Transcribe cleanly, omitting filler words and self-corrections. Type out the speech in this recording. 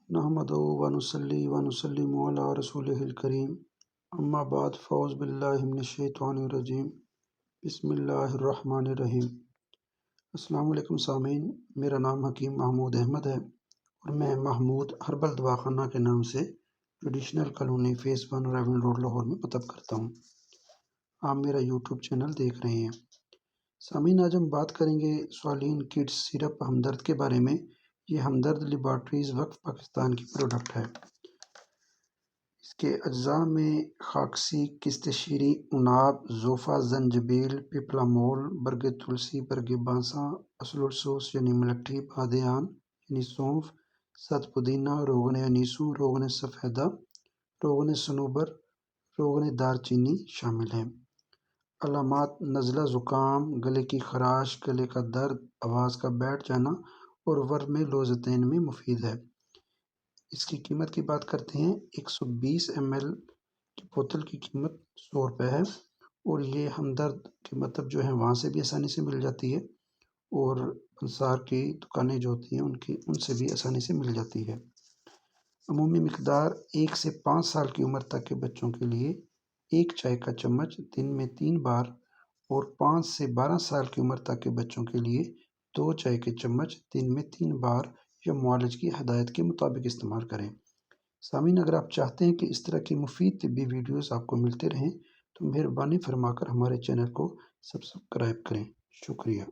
نحمدہ و نصلی و نسلم علی رسولہ الکریم اما بعد فاعوذ باللہ من الشیطان الرجیم بسم اللہ الرحمن الرحیم۔ السلام علیکم سامعین، میرا نام حکیم محمود احمد ہے اور میں محمود ہربل دواخانہ کے نام سے ٹریڈیشنل کالونی فیس 1 ریون روڈ لاہور میں مطب کرتا ہوں۔ آپ میرا یوٹیوب چینل دیکھ رہے ہیں۔ سامعین، آج ہم بات کریں گے سوالین کڈس سیرپ ہمدرد کے بارے میں۔ یہ ہمدرد لیبارٹریز وقف پاکستان کی پروڈکٹ ہے۔ اس کے اجزاء میں خاکسی، قسط شیریں، عناب، زوفا، زنجبیل، پیپلامول، برگ تلسی، برگ بانسا، اصل السوس یعنی ملٹھی، بادیان یعنی سونف، ست پودینہ، روغن انیسو، روغن سفیدہ، روغن صنوبر، روغن دار چینی شامل ہیں۔ علامات: نزلہ، زکام، گلے کی خراش، گلے کا درد، آواز کا بیٹھ جانا اور ورم لوزتین میں مفید ہے۔ اس کی قیمت کی بات کرتے ہیں، 120 ml کی بوتل کی قیمت 100 روپے ہے اور یہ ہمدرد کے مطلب جو ہیں وہاں سے بھی آسانی سے مل جاتی ہے اور انصار کی دکانیں جو ہوتی ہیں ان سے بھی آسانی سے مل جاتی ہے۔ عمومی مقدار: 1 سے 5 سال کی عمر تک کے بچوں کے لیے 1 چائے کا چمچ دن میں 3 بار اور 5 سے 12 سال کی عمر تک کے بچوں کے لیے 2 چائے کے چمچ دن میں 3 بار یا معالج کی ہدایت کے مطابق استعمال کریں۔ سامعین، اگر آپ چاہتے ہیں کہ اس طرح کی مفید طبی ویڈیوز آپ کو ملتے رہیں تو مہربانی فرما کر ہمارے چینل کو سبسکرائب کریں۔ شکریہ۔